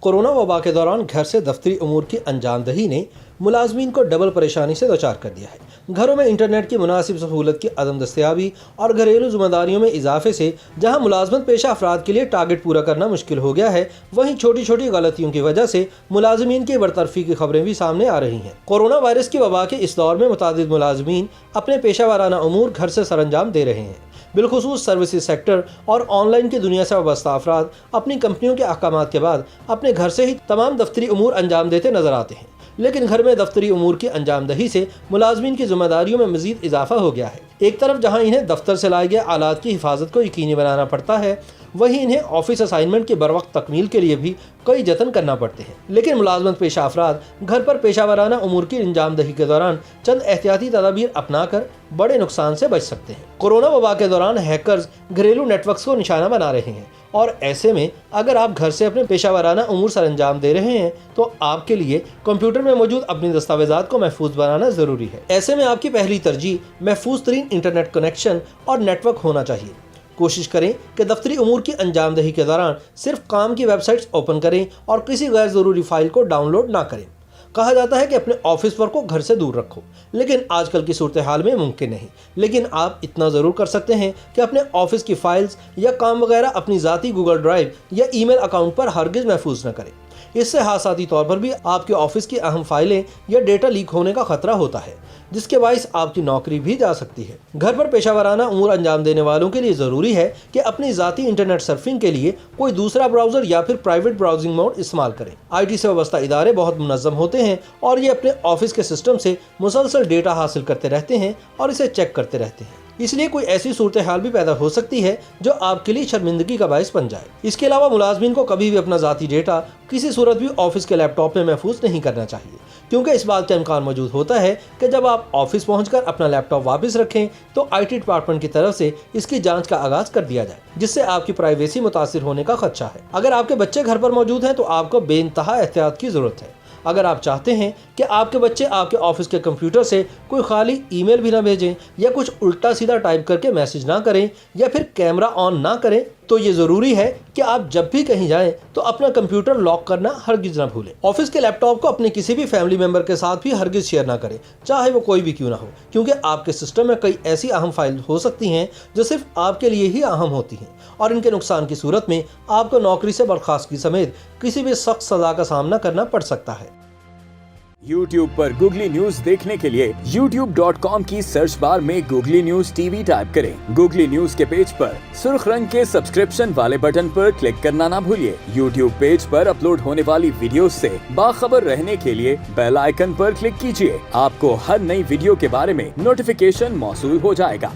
Corona वबा के दौरान घर से दफ्तरी उमूर की अंजामदही ने मुलाजमीन को डबल परेशानी से दोचार कर दिया है। घरों में इंटरनेट की मुनासिब सहूलत की अदम दस्तयाबी और घरेलू जिम्मेदारियों में इजाफे से जहां मुलाजमत पेशा अफराद के लिए टारगेट पूरा करना मुश्किल हो गया है, वहीं छोटी छोटी गलतियों की वजह से मुलाजमीन की बरतरफी की खबरें भी सामने आ रही हैं। कोरोना वायरस की वबा के इस दौर में मुतादिद मुलाजमीन अपने पेशा वाराना उमूर घर से सरअंजाम दे रहे हैं। बिलखुसूस सर्विसेज सेक्टर और ऑनलाइन की दुनिया से वाबस्ता अफराद अपनी कंपनियों के अहकामात के बाद अपने घर से ही तमाम दफ्तरी उमूर अंजाम देते नजर आते हैं। लेकिन घर में दफ्तरी उमूर की अंजामदही से मुलाजमीन की जिम्मेदारियों में मजीद इजाफा हो गया है। एक तरफ जहां इन्हें दफ्तर से लाए गए आलात की हिफाजत को यकीनी बनाना पड़ता है, वहीं इन्हें ऑफिस असाइनमेंट की बरवक्त तकमील के लिए भी कई जतन करना पड़ते हैं। लेकिन मुलाजमत पेशा अफराद घर पर पेशा वाराना उमूर की अंजामदही के दौरान चंद एहतियाती तदाबीर अपनाकर बड़े नुकसान से बच सकते हैं। कोरोना वबा के दौरान हैकर्स घरेलू नेटवर्क्स को निशाना बना रहे हैं और ऐसे में अगर आप घर से अपने पेशा वाराना उमूर सरअंजाम दे रहे हैं तो आपके लिए कंप्यूटर में मौजूद अपनी दस्तावेजात को महफूज बनाना ज़रूरी है। ऐसे में आपकी पहली तरजीह महफूज तरीन इंटरनेट कनेक्शन और नेटवर्क होना चाहिए। कोशिश करें कि दफ्तरी उमूर की अंजामदही के दौरान सिर्फ काम की वेबसाइट्स ओपन करें और किसी गैर ज़रूरी फाइल को डाउनलोड ना करें। कहा जाता है कि अपने ऑफिस वर्क को घर से दूर रखो, लेकिन आजकल की सूरत हाल में मुमकिन नहीं। लेकिन आप इतना ज़रूर कर सकते हैं कि अपने ऑफिस की फाइल्स या काम वगैरह अपनी ज़ाती गूगल ड्राइव या ईमेल अकाउंट पर हरगिज़ महफूज न करें। इससे हादसाती तौर पर भी आपके ऑफिस की अहम फाइलें या डेटा लीक होने का खतरा होता है, जिसके बाइस आपकी नौकरी भी जा सकती है। घर पर पेशा वाराना उमूर अंजाम देने वालों के लिए ज़रूरी है कि अपनी ज़ाती इंटरनेट सर्फिंग के लिए कोई दूसरा ब्राउज़र या फिर प्राइवेट ब्राउजिंग मोड इस्तेमाल करें। IT से वाबस्ता इदारे बहुत मुनज़्ज़म होते हैं और ये अपने ऑफिस के सिस्टम से मुसलसल डेटा हासिल करते रहते हैं और इसे चेक करते रहते हैं। इसलिए कोई ऐसी सूरत हाल भी पैदा हो सकती है जो आपके लिए शर्मिंदगी का बायस बन जाए। इसके अलावा मुलाजमीन को कभी भी अपना ज़ाती डेटा किसी सूरत भी ऑफिस के लैपटॉप में महफूज नहीं करना चाहिए, क्योंकि इस बात का इम्कान मौजूद होता है कि जब आप ऑफिस पहुंचकर अपना लैपटॉप वापस रखें तो IT डिपार्टमेंट की तरफ से इसकी जांच का आगाज कर दिया जाए, जिससे आपकी प्राइवेसी मुतासिर होने का खदशा है। अगर आपके बच्चे घर पर मौजूद हैं तो आपको बेइंतहा एहतियात की ज़रूरत है। अगर आप चाहते हैं कि आपके बच्चे आपके ऑफिस के कंप्यूटर से कोई खाली ईमेल भी ना भेजें या कुछ उल्टा सीधा टाइप करके मैसेज ना करें या फिर कैमरा ऑन ना करें, तो ये ज़रूरी है कि आप जब भी कहीं जाएं तो अपना कंप्यूटर लॉक करना हरगिज़ ना भूलें। ऑफिस के लैपटॉप को अपने किसी भी फैमिली मेंबर के साथ भी हरगिज़ शेयर ना करें, चाहे वो कोई भी क्यों ना हो, क्योंकि आपके सिस्टम में कई ऐसी अहम फाइल हो सकती हैं जो सिर्फ आपके लिए ही अहम होती हैं और इनके नुकसान की सूरत में आपको नौकरी से बर्खास्तगी समेत किसी भी सख्त सज़ा का सामना करना पड़ सकता है। YouTube पर गूगली न्यूज देखने के लिए youtube.com की सर्च बार में गूगली न्यूज TV टाइप करें। गूगली न्यूज के पेज पर सुर्ख रंग के सब्सक्रिप्शन वाले बटन पर क्लिक करना ना भूलिए। YouTube पेज पर अपलोड होने वाली वीडियोस से बाखबर रहने के लिए बेल आइकन पर क्लिक कीजिए। आपको हर नई वीडियो के बारे में नोटिफिकेशन मौसूल हो जाएगा।